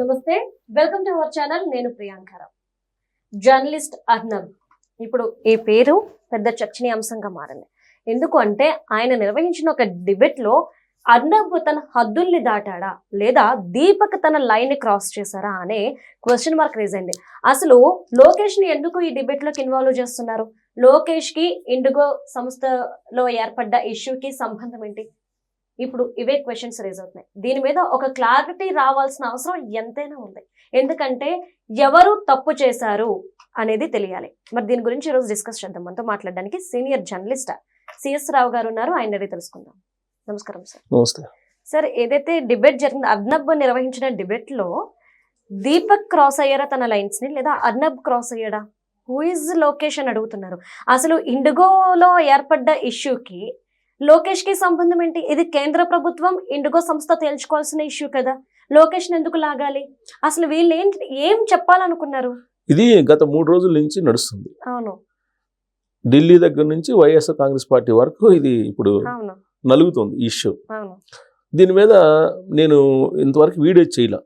నమస్తే, welcome to our channel. నేను ప్రియాంకర. Journalist Arnab ఇప్పుడు ఈ పేరు పెద్ద చర్చనీయాంశంగా మారింది. ఎందుకు అంటే ఆయన నిర్వహించిన ఒక డిబేట్ లో అర్నబ్ తన హద్దుల్ని దాటాడా లేదా దీపక్ తన లైన్ క్రాస్ చేశారా అనే క్వశ్చన్ మార్క్ రేజ్ అయింది. అసలు లోకేష్ ని ఎందుకు ఈ డిబేట్ లోకి ఇన్వాల్వ్ చేస్తున్నారు? లోకేష్ కి ఇండిగో సంస్థలో ఏర్పడ్డ ఇష్యూకి సంబంధం ఏంటి? ఇప్పుడు ఇవే క్వశ్చన్స్ రేజ్ అవుతున్నాయి. దీని మీద ఒక క్లారిటీ రావాల్సిన అవసరం ఎంతైనా ఉంది. ఎందుకంటే ఎవరు తప్పు చేశారు అనేది తెలియాలి. మరి దీని గురించి ఈరోజు డిస్కస్ చేద్దాం. మనతో మాట్లాడడానికి సీనియర్ జర్నలిస్ట్ సిఎస్ రావు గారు ఉన్నారు. ఆయన అడిగి తెలుసుకుందాం. నమస్కారం సార్. నమస్తే సార్, ఏదైతే డిబేట్ జరిగింది, అర్నబ్ నిర్వహించిన డిబేట్ లో దీపక్ క్రాస్ అయ్యారా తన లైన్స్ ని, లేదా అర్నబ్ క్రాస్ అయ్యాడా? హూ ఇస్ లోకేష్ అని అడుగుతున్నారు. అసలు ఇండిగోలో ఏర్పడ్డ ఇష్యూకి లోకేష్ కి సంబంధం ఏంటి? ఇది కేంద్ర ప్రభుత్వం ఇండిగో సంస్థ తేల్చుకోవాల్సిన ఇష్యూ కదా. లోకేష్ ఎందుకు లాగాలి? అసలు వీళ్ళు ఏం చెప్పాలనుకున్నారు? ఇది గత 3 రోజుల నుంచి నడుస్తుంది. అవును, ఢిల్లీ దగ్గర నుంచి వైఎస్ఆర్ కాంగ్రెస్ పార్టీ వరకు ఇది ఇప్పుడు అవును, నలుగుతుంది ఇష్యూ. అవును. దీని మీద నేను ఇంతవరకు వీడియో చేయలే.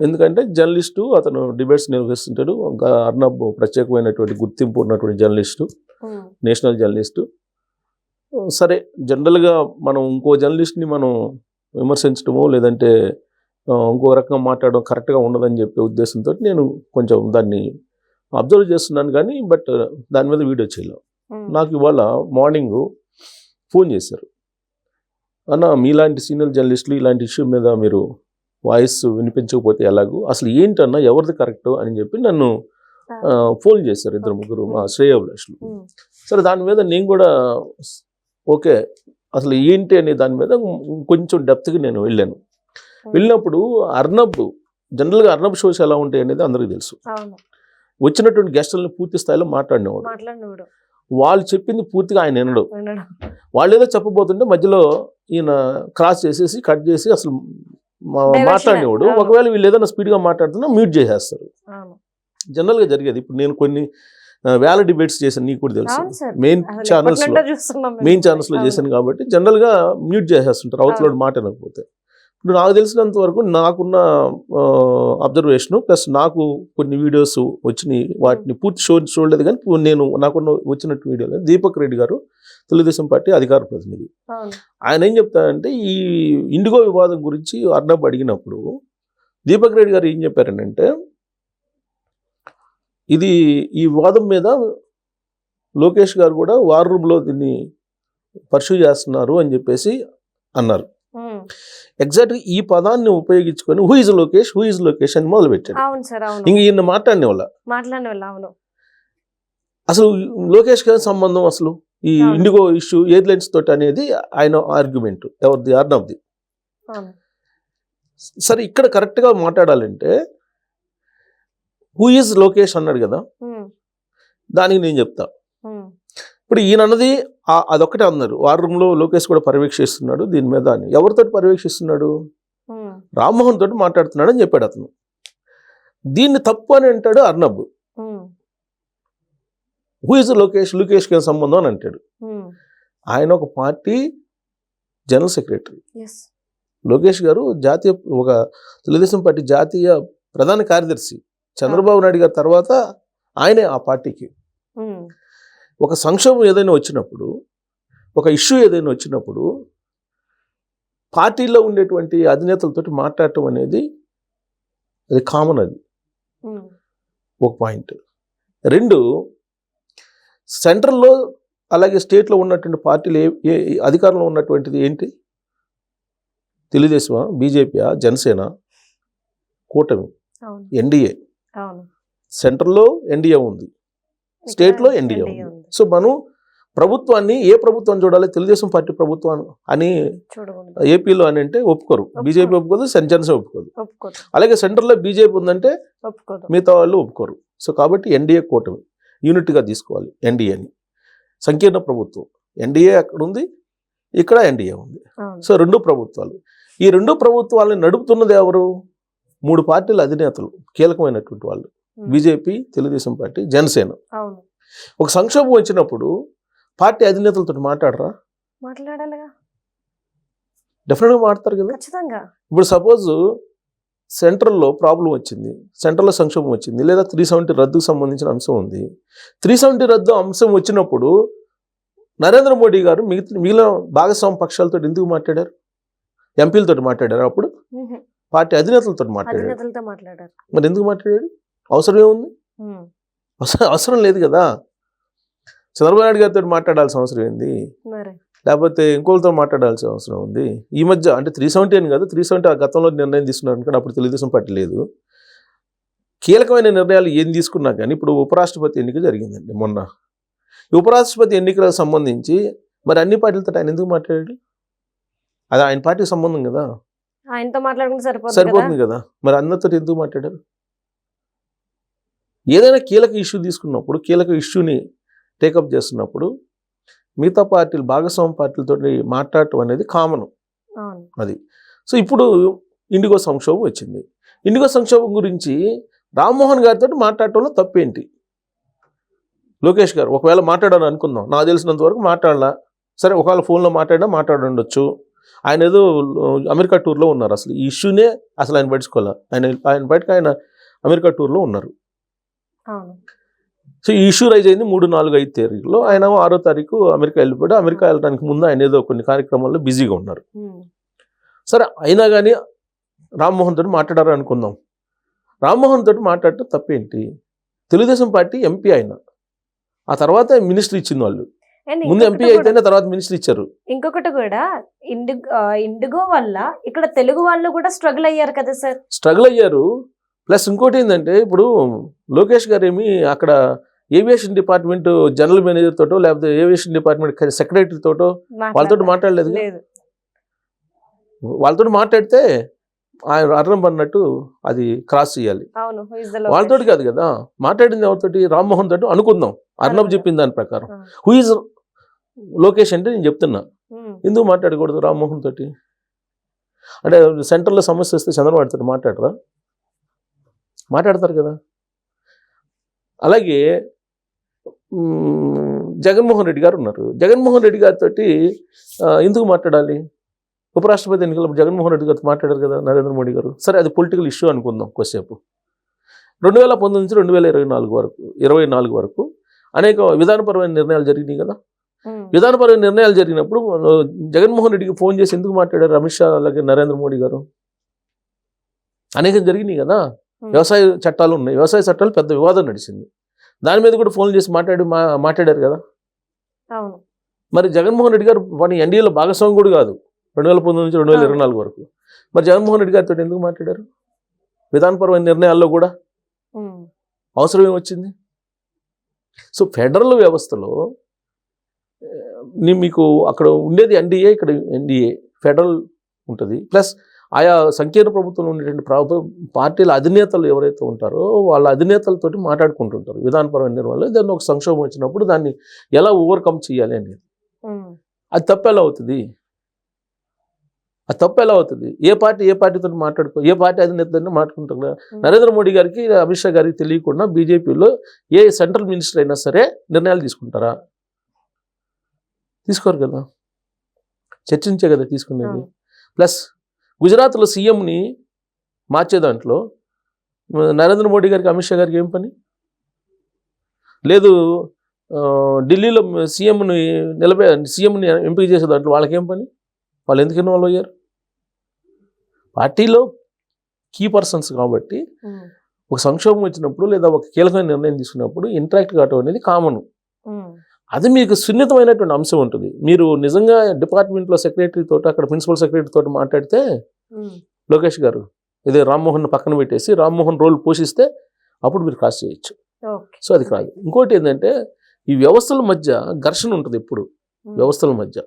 ఎందుకంటే జర్నలిస్టు అతను డిబేట్స్ నిర్వహిస్తుంటాడు. అర్నబ్ ప్రత్యేకమైనటువంటి గుర్తింపు ఉన్నటువంటి జర్నలిస్టు, నేషనల్ జర్నలిస్టు. సరే, జనరల్గా మనం ఇంకో జర్నలిస్ట్ని మనం విమర్శించడమో లేదంటే ఇంకో రకంగా మాట్లాడడం కరెక్ట్గా ఉండదని చెప్పే ఉద్దేశంతో నేను కొంచెం దాన్ని అబ్జర్వ్ చేస్తున్నాను. కానీ బట్ దాని మీద వీడియో చేయలేం. నాకు ఇవాళ మార్నింగ్ ఫోన్ చేశారు. అన్న, మీలాంటి సీనియర్ జర్నలిస్టులు ఇలాంటి ఇష్యూ మీద మీరు వాయిస్ వినిపించకపోతే ఎలాగూ, అసలు ఏంటన్నా ఎవరిది కరెక్ట్ అని చెప్పి నన్ను ఫోన్ చేశారు 2-3 మా శ్రేయోభిలాషులు. సరే, దాని మీద నేను కూడా ఓకే అసలు ఏంటి అనే దాని మీద కొంచెం డెప్త్గా నేను వెళ్ళాను. వెళ్ళినప్పుడు అర్నబ్ జనరల్గా అర్నబ్ షోస్ ఎలా ఉంటాయి అనేది అందరికీ తెలుసు. వచ్చినటువంటి గెస్టులను పూర్తి స్థాయిలో మాట్లాడినవాడు. వాళ్ళు చెప్పింది పూర్తిగా ఆయన వినడు. వాళ్ళు ఏదో చెప్పబోతుంటే మధ్యలో ఈయన క్రాస్ చేసేసి కట్ చేసి అసలు మాట్లాడినవాడు. ఒకవేళ వీళ్ళు ఏదైనా స్పీడ్గా మాట్లాడుతున్నా మ్యూట్ చేసేస్తారు. జనరల్గా జరిగేది. ఇప్పుడు నేను కొన్ని వేల డిబేట్స్ చేశాను, నీకు కూడా తెలుసు. మెయిన్ ఛానల్స్లో చేశాను కాబట్టి జనరల్గా మ్యూట్ చేసేస్తుంటారు అవతల మాట అనకపోతే. ఇప్పుడు నాకు తెలిసినంత వరకు నాకున్న అబ్జర్వేషను ప్లస్ నాకు కొన్ని వీడియోస్ వచ్చినాయి, వాటిని పూర్తి చూడలేదు. కానీ నాకున్న వచ్చినట్టు వీడియోలో దీపక్ రెడ్డి గారు తెలుగుదేశం పార్టీ అధికార ప్రతినిధి, ఆయన ఏం చెప్తారంటే ఈ ఇండిగో వివాదం గురించి అర్నబ్ అడిగినప్పుడు దీపక్ రెడ్డి గారు ఏం చెప్పారంటే, ఇది ఈ వివాదం మీద లోకేష్ గారు కూడా వార్ రూమ్లో దీన్ని పర్సూ చేస్తున్నారు అని చెప్పేసి అన్నారు. ఎగ్జాక్ట్గా ఈ పదాన్ని ఉపయోగించుకొని హూ ఇస్ లోకేష్ అని మొదలు పెట్టారు. ఇంక ఈయన మాట్లాడిన వాళ్ళ అసలు లోకేష్ గారి సంబంధం అసలు ఈ ఇండిగో ఇష్యూ ఎయిర్లైన్స్ తోటి అనేది ఆయన ఆర్గ్యుమెంట్, ఎవరిది? అర్నబ్ది. సరే, ఇక్కడ కరెక్ట్గా మాట్లాడాలంటే హూ ఈజ్ లోకేష్ అన్నాడు కదా, దానికి నేను చెప్తా. ఇప్పుడు ఈయన అన్నది అదొక్కటే అన్నారు. వార్ రూమ్లో లోకేష్ కూడా పర్యవేక్షిస్తున్నాడు దీని మీద అని. ఎవరితో పర్యవేక్షిస్తున్నాడు? రామ్మోహన్ తోటి మాట్లాడుతున్నాడు అని చెప్పాడు అతను. దీన్ని తప్పు అని అంటాడు అర్నబ్. హూ ఈజ్ లోకేష్కి సంబంధం అని అంటాడు. ఆయన ఒక పార్టీ జనరల్ సెక్రటరీ. లోకేష్ గారు ఒక తెలుగుదేశం పార్టీ జాతీయ ప్రధాన కార్యదర్శి. చంద్రబాబు నాయుడు గారి తర్వాత ఆయనే ఆ పార్టీకి. ఒక సంక్షోభం ఏదైనా వచ్చినప్పుడు, ఒక ఇష్యూ ఏదైనా వచ్చినప్పుడు పార్టీలో ఉండేటువంటి అధినేతలతో మాట్లాడటం అనేది అది కామన్. అది ఒక పాయింట్. 2, సెంట్రల్లో అలాగే స్టేట్లో ఉన్నటువంటి పార్టీలు అధికారంలో ఉన్నటువంటిది ఏంటి? తెలుగుదేశమా, బీజేపీయా, జనసేన, కూటమి, ఎన్డీఏ. సెంట్రల్లో ఎన్డీఏ ఉంది, స్టేట్లో ఎన్డీఏ ఉంది. సో మనం ప్రభుత్వాన్ని ఏ ప్రభుత్వం చూడాలి? తెలుగుదేశం పార్టీ ప్రభుత్వం అని ఏపీలో అని అంటే ఒప్పుకోరు. బీజేపీ ఒప్పుకోదు, జనసేన ఒప్పుకోదు. అలాగే సెంట్రల్లో బీజేపీ ఉందంటే మిగతా వాళ్ళు ఒప్పుకోరు. సో కాబట్టి ఎన్డీఏ కూటమి యూనిట్గా తీసుకోవాలి ఎన్డీఏని. సంకీర్ణ ప్రభుత్వం ఎన్డీఏ అక్కడ ఉంది, ఇక్కడ ఎన్డీఏ ఉంది. సో 2 ప్రభుత్వాలు. ఈ 2 ప్రభుత్వాలను నడుపుతున్నది ఎవరు? 3 పార్టీల అధినేతలు, కీలకమైనటువంటి వాళ్ళు. BJP, Telugu Desam party, Janasena. ఒక సంక్షోభం వచ్చినప్పుడు పార్టీ అధినేతలతో మాట్లాడరా? మాట్లాడాలిగా, డెఫినెట్గా మాట్లాడతారు కదా. ఇప్పుడు సపోజ్ సెంట్రల్లో ప్రాబ్లం వచ్చింది, సెంట్రల్లో సంక్షోభం వచ్చింది, లేదా 370 రద్దుకు సంబంధించిన అంశం ఉంది. 370 రద్దు అంశం వచ్చినప్పుడు నరేంద్ర మోడీ గారు మిగిలిన భాగస్వామ్య పక్షాలతో ఎందుకు మాట్లాడారు? ఎంపీలతో మాట్లాడారు, అప్పుడు పార్టీ అధినేతలతో మాట్లాడారు. మరి ఎందుకు మాట్లాడాడు? అవసరం ఏముంది? అవసరం లేదు కదా. చంద్రబాబు నాయుడు గారితో మాట్లాడాల్సిన అవసరం ఏంది? లేకపోతే ఇంకోళ్ళతో మాట్లాడాల్సిన అవసరం ఉంది? ఈ మధ్య అంటే 370 అని కాదు, 370 ఆ గతంలో నిర్ణయం తీసుకున్నారు అనుకోండి, అప్పుడు తెలుగుదేశం పార్టీ లేదు. కీలకమైన నిర్ణయాలు ఏం తీసుకున్నా కానీ ఇప్పుడు ఉపరాష్ట్రపతి ఎన్నిక జరిగిందండి మొన్న. ఈ ఉపరాష్ట్రపతి ఎన్నికలకు సంబంధించి మరి అన్ని పార్టీలతో ఆయన ఎందుకు మాట్లాడాడు? అది ఆయన పార్టీకి సంబంధం కదా, ఆయనతో మాట్లాడుకుంటే సరిపోతుంది కదా. మరి అందరితో ఎందుకు మాట్లాడారు? ఏదైనా కీలక ఇష్యూ తీసుకున్నప్పుడు, కీలక ఇష్యూని టేకప్ చేస్తున్నప్పుడు మిగతా పార్టీలు, భాగస్వామ్య పార్టీలతో మాట్లాడటం అనేది కామన్ అది. సో ఇప్పుడు ఇండిగో సంక్షోభం వచ్చింది. ఇండిగో సంక్షోభం గురించి రామ్మోహన్ గారితో మాట్లాడటంలో తప్పేంటి? లోకేష్ గారు ఒకవేళ మాట్లాడాలని అనుకుందాం, నాకు తెలిసినంత వరకు మాట్లాడాల. సరే, ఒకవేళ ఫోన్లో మాట్లాడుండొచ్చు. ఆయన ఏదో అమెరికా టూర్లో ఉన్నారు, అసలు ఈ ఇష్యూనే అసలు ఆయన పట్టించుకోవాలి. ఆయన బయటకు ఆయన అమెరికా టూర్లో ఉన్నారు. సో ఈ ఇష్యూ రైజ్ అయింది 3, 4, 5 తారీఖులో. ఆయన 6వ తారీఖు అమెరికా వెళ్ళిపోయాడు. అమెరికా వెళ్ళడానికి ముందు ఆయన ఏదో కొన్ని కార్యక్రమాల్లో బిజీగా ఉన్నారు. సరే, అయినా కానీ రామ్మోహన్ తోటి మాట్లాడారు అనుకుందాం. రామ్మోహన్ తోటి మాట్లాడటం తప్పేంటి? తెలుగుదేశం పార్టీ ఎంపీ ఆయన, ఆ తర్వాత మినిస్టర్ ఇచ్చింది వాళ్ళు. ముందు ఎంపీ అయితేనే తర్వాత మినిస్టర్ ఇచ్చారు. ఇంకొకటి కూడా, ఇండిగో వల్ల ఇక్కడ తెలుగు వాళ్ళు కూడా స్ట్రగుల్ అయ్యారు కదా సార్. స్ట్రగుల్ అయ్యారు. ప్లస్ ఇంకోటి ఏంటంటే, ఇప్పుడు లోకేష్ గారు ఏమి అక్కడ ఏవియేషన్ డిపార్ట్మెంట్ జనరల్ మేనేజర్ తోటో లేకపోతే ఏవియేషన్ డిపార్ట్మెంట్ సెక్రటరీ తోటో వాళ్ళతో మాట్లాడలేదు. వాళ్ళతో మాట్లాడితే ఆయన అర్థం పడినట్టు అది క్రాస్ చేయాలి. వాళ్ళతోటి కాదు కదా మాట్లాడింది. ఎవరితోటి? రామ్మోహన్ తోటి అనుకుందాం. అర్ణబ్ చెప్పిన దాని ప్రకారం హూ ఈజ్ లోకేష్ అంటే నేను చెప్తున్నా. ఎందుకు మాట్లాడకూడదు రామ్మోహన్ తోటి? అంటే సెంటర్లో సమస్య వస్తే చంద్రబాబు తోటి మాట్లాడతారు కదా. అలాగే జగన్మోహన్ రెడ్డి గారు ఉన్నారు. జగన్మోహన్ రెడ్డి గారితో ఎందుకు మాట్లాడాలి? ఉపరాష్ట్రపతి ఎన్నికల్లో జగన్మోహన్ రెడ్డి గారితో మాట్లాడారు కదా నరేంద్ర మోడీ గారు. సరే, అది పొలిటికల్ ఇష్యూ అనుకుందాం కొద్దిసేపు. 2019 నుంచి 2024 వరకు అనేక విధానపరమైన నిర్ణయాలు జరిగినాయి కదా. విధానపరమైన నిర్ణయాలు జరిగినప్పుడు జగన్మోహన్ రెడ్డికి ఫోన్ చేసి ఎందుకు మాట్లాడారు అమిత్ షా అలాగే నరేంద్ర మోడీ గారు? అనేకం జరిగినాయి కదా. వ్యవసాయ చట్టాలు ఉన్నాయి, వ్యవసాయ చట్టాలు పెద్ద వివాదం నడిచింది. దాని మీద కూడా ఫోన్ చేసి మాట్లాడారు కదా. మరి జగన్మోహన్ రెడ్డి గారు వాడిని ఎన్డీఏలో భాగస్వామి కూడా కాదు 2019 నుంచి 2024 వరకు. మరి జగన్మోహన్ రెడ్డి గారితో ఎందుకు మాట్లాడారు? విధానపరమైన నిర్ణయాల్లో కూడా అవసరం ఏమొచ్చింది? సో ఫెడరల్ వ్యవస్థలో మీకు అక్కడ ఉండేది ఎన్డీఏ, ఇక్కడ ఎన్డీఏ ఫెడరల్ ఉంటుంది. ప్లస్ ఆయా సంకీర్ణ ప్రభుత్వంలో ఉండేటువంటి పార్టీల అధినేతలు ఎవరైతే ఉంటారో వాళ్ళ అధినేతలతోటి మాట్లాడుకుంటుంటారు విధానపరమైన నిర్ణయాలు. దాన్ని ఒక సంక్షోభం వచ్చినప్పుడు దాన్ని ఎలా ఓవర్కమ్ చేయాలి అనేది. అది తప్పు ఎలా అవుతుంది? ఏ పార్టీతో ఏ పార్టీ అధినేతతో మాట్లాడుకుంటారు కదా. నరేంద్ర మోడీ గారికి, అమిత్ షా గారికి తెలియకుండా బీజేపీలో ఏ సెంట్రల్ మినిస్టర్ అయినా సరే నిర్ణయాలు తీసుకుంటారా? తీసుకోరు కదా, చర్చించే కదా తీసుకునేది. ప్లస్ గుజరాత్లో సీఎంని మార్చే దాంట్లో నరేంద్ర మోడీ గారికి, అమిత్ షా గారికి ఏం పని లేదు. ఢిల్లీలో సీఎంని ఎంపిక చేసే దాంట్లో వాళ్ళకేం పని? వాళ్ళు ఎందుకు ఇన్వాల్వ్ అయ్యారు? పార్టీలో కీ పర్సన్స్ కాబట్టి ఒక సంక్షోభం వచ్చినప్పుడు లేదా ఒక కీలకమైన నిర్ణయం తీసుకున్నప్పుడు ఇంటరాక్ట్ కావడం అనేది కామన్. అది మీకు సున్నితమైనటువంటి అంశం ఉంటుంది. మీరు నిజంగా డిపార్ట్మెంట్లో సెక్రటరీ తోటి, అక్కడ ప్రిన్సిపల్ సెక్రటరీ తోటి మాట్లాడితే లోకేష్ గారు ఇదే రామ్మోహన్ పక్కన పెట్టేసి రామ్మోహన్ రోల్ పోషిస్తే అప్పుడు మీరు క్రాస్ చేయొచ్చు. సో అది కాదు. ఇంకోటి ఏంటంటే, ఈ వ్యవస్థల మధ్య ఘర్షణ ఉంటుంది ఎప్పుడు. వ్యవస్థల మధ్య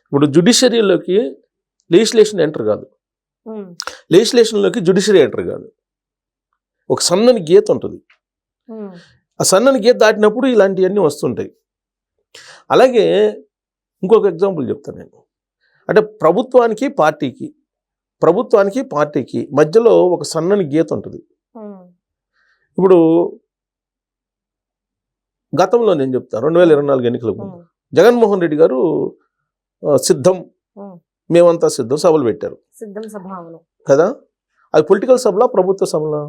ఇప్పుడు జ్యుడిషియరీలోకి లెజిస్లేషన్ ఎంటర్ కాదు, లెజిస్లేషన్లోకి జ్యుడిషియరీ ఎంటర్ కాదు. ఒక సన్నని గీత ఉంటుంది. ఆ సన్నని గీత దాటినప్పుడు ఇలాంటివన్నీ వస్తుంటాయి. అలాగే ఇంకొక ఎగ్జాంపుల్ చెప్తాను నేను. అంటే ప్రభుత్వానికి పార్టీకి మధ్యలో ఒక సన్నని గీత ఉంటుంది. ఇప్పుడు గతంలో నేను చెప్తాను, 2024 ఎన్నికలకు ముందు జగన్మోహన్ రెడ్డి గారు సిద్ధం, మేమంతా సిద్ధం సభలు పెట్టారు కదా. అది పొలిటికల్ సభలా, ప్రభుత్వ సభలా?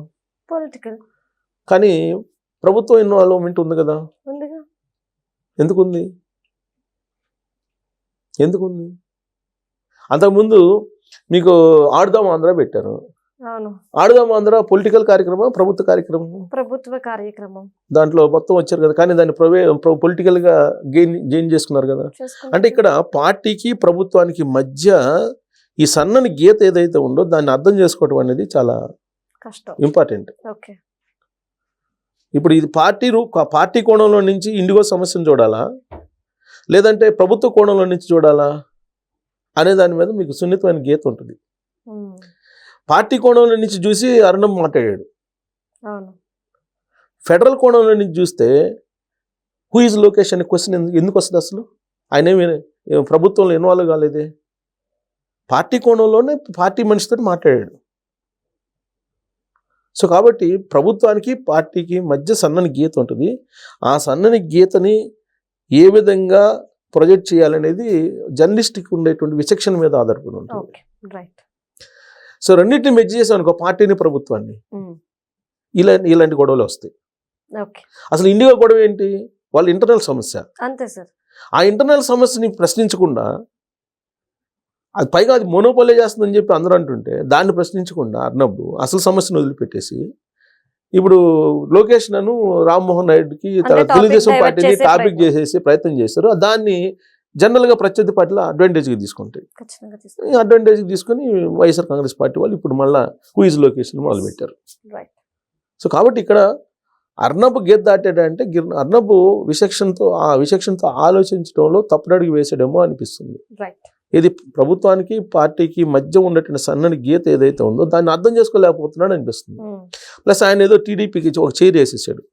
పొలిటికల్ కానీ ప్రభుత్వం ఇన్వాల్వ్మెంట్ ఉంది కదా, ఉందిగా. ఎందుకుంది? అంతకుముందు మీకు ఆడుదాం ఆంధ్ర పెట్టారు. అవును, ఆడుదాం ఆంధ్ర పొలిటికల్ కార్యక్రమం, ప్రభుత్వ కార్యక్రమం? ప్రభుత్వ కార్యక్రమం. దాంట్లో మొత్తం వచ్చారు కదా, కానీ దాన్ని పొలిటికల్ గా గెయిన్ చేసుకున్నారు కదా. అంటే ఇక్కడ పార్టీకి ప్రభుత్వానికి మధ్య ఈ సన్నని గీత ఏదైతే ఉందో దాన్ని అర్థం చేసుకోవడం అనేది చాలా కష్టం, ఇంపార్టెంట్. ఓకే. ఇప్పుడు ఇది పార్టీ కోణంలో నుంచి ఇండిగో సమస్యను చూడాలా, లేదంటే ప్రభుత్వ కోణంలో నుంచి చూడాలా అనే దాని మీద మీకు సున్నితమైన గీత ఉంటుంది. పార్టీ కోణంలో నుంచి చూసి అర్ణబ్ మాట్లాడాడు. అవును, ఫెడరల్ కోణంలో నుంచి చూస్తే హూ ఈజ్ లోకేష్ అనే క్వశ్చన్ ఎందుకు వస్తుంది అసలు? ఆయన ఏమి ప్రభుత్వంలో ఇన్వాల్వ్ కాలేదే, పార్టీ కోణంలోనే పార్టీ మనిషితో మాట్లాడాడు. సో కాబట్టి ప్రభుత్వానికి పార్టీకి మధ్య సన్నని గీత ఉంటుంది. ఆ సన్నని గీతని ఏ విధంగా ప్రొజెక్ట్ చేయాలనేది జర్నలిస్ట్కి ఉండేటువంటి విచక్షణ మీద ఆధారపడి ఉంటుంది. సో రెండింటిని మెచ్చి చేసాం అనుకో, పార్టీని ప్రభుత్వాన్ని, ఇలాంటి గొడవలు వస్తాయి. అసలు ఇండియా గొడవ ఏంటి? వాళ్ళ ఇంటర్నల్ సమస్య అంతే సార్. ఆ ఇంటర్నల్ సమస్యని ప్రశ్నించకుండా, అది పైగా అది మోనోపోలే చేస్తుందని చెప్పి అందరూ అంటుంటే దాన్ని ప్రశ్నించకుండా అర్ణబ్ అసలు సమస్యను వదిలిపెట్టేసి ఇప్పుడు లోకేష్ నన్ను రామ్మోహన్ నాయుడుకి తెలుగుదేశం పార్టీని టాపిక్ చేసేసి ప్రయత్నం చేశారు. దాన్ని జనరల్గా ప్రత్యర్థి పార్టీలో అడ్వాంటేజ్గా తీసుకుంటాయి. అడ్వాంటేజ్కి తీసుకుని వైఎస్ఆర్ కాంగ్రెస్ పార్టీ వాళ్ళు ఇప్పుడు మళ్ళీ హూ ఈజ్ లోకేష్ మొదలుపెట్టారు. సో కాబట్టి ఇక్కడ అర్ణబ్ గీత దాటాడంటే అర్ణబ్ విచక్షణతో ఆలోచించడంలో తప్పుడడుగు వేసాడేమో అనిపిస్తుంది. ఇది ప్రభుత్వానికి పార్టీకి మధ్య ఉన్నటువంటి సన్నని గీత ఏదైతే ఉందో దాన్ని అర్థం చేసుకోలేకపోతున్నాడు అనిపిస్తుంది. ప్లస్ ఆయన ఏదో టీడీపీకి ఒక చైర్ వేసేసాడు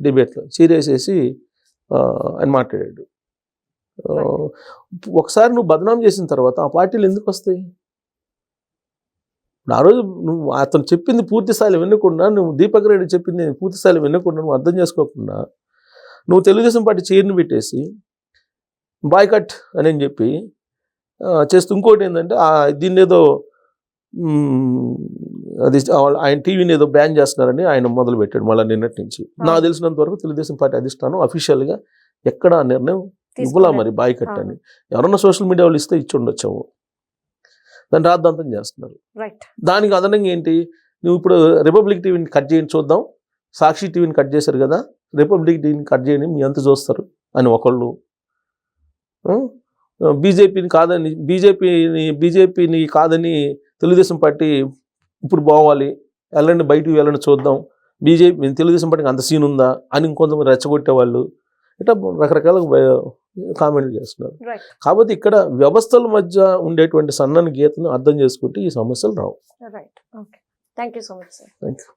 డిబేట్లో, చైర్ వేసేసి ఆయన మాట్లాడాడు. ఒకసారి నువ్వు బదనాం చేసిన తర్వాత ఆ పార్టీలు ఎందుకు వస్తాయి? ఆ రోజు నువ్వు అతను చెప్పింది పూర్తి స్థాయిలో వినకుండా, నువ్వు దీపక్ రెడ్డి చెప్పింది పూర్తి స్థాయిలో వినకుండా, నువ్వు అర్థం చేసుకోకుండా నువ్వు తెలుగుదేశం పార్టీ చైర్ని పెట్టేసి బాయ్కట్ అని చెప్పి చేస్తూ, ఇంకోటి ఏంటంటే దీన్ని ఏదో అది ఆయన టీవీని ఏదో బ్యాన్ చేస్తున్నారని ఆయన మొదలు పెట్టాడు మళ్ళీ నిన్నటి నుంచి. నాకు తెలిసినంత వరకు తెలుగుదేశం పార్టీ అధిష్టానం అఫీషియల్గా ఎక్కడ ఆ నిర్ణయం ఇవ్వలా మరి బాయ్కట్ అని. ఎవరన్నా సోషల్ మీడియా వాళ్ళు ఇస్తే ఇచ్చి ఉండొచ్చాము, దాన్ని రాద్ధాంతం చేస్తున్నారు. దానికి అదనంగా ఏంటి, నువ్వు ఇప్పుడు రిపబ్లిక్ టీవీని కట్ చేయండి చూద్దాం, సాక్షి టీవీని కట్ చేశారు కదా, రిపబ్లిక్ టీవీని కట్ చేయండి మీ ఎంత చూస్తారు అని ఒకళ్ళు, బీజేపీని కాదని తెలుగుదేశం పార్టీ ఇప్పుడు పోవాలి, వెళ్ళండి బయటికి వెళ్ళండి చూద్దాం, తెలుగుదేశం పార్టీకి అంత సీన్ ఉందా అని ఇంకొంతమంది రెచ్చగొట్టేవాళ్ళు ఇట్లా రకరకాల కామెంట్లు చేస్తున్నారు. కాబట్టి ఇక్కడ వ్యవస్థల మధ్య ఉండేటువంటి సన్నని గీతను అర్థం చేసుకుంటే ఈ సమస్యలు రావు. Thank you so much sir. Thank you.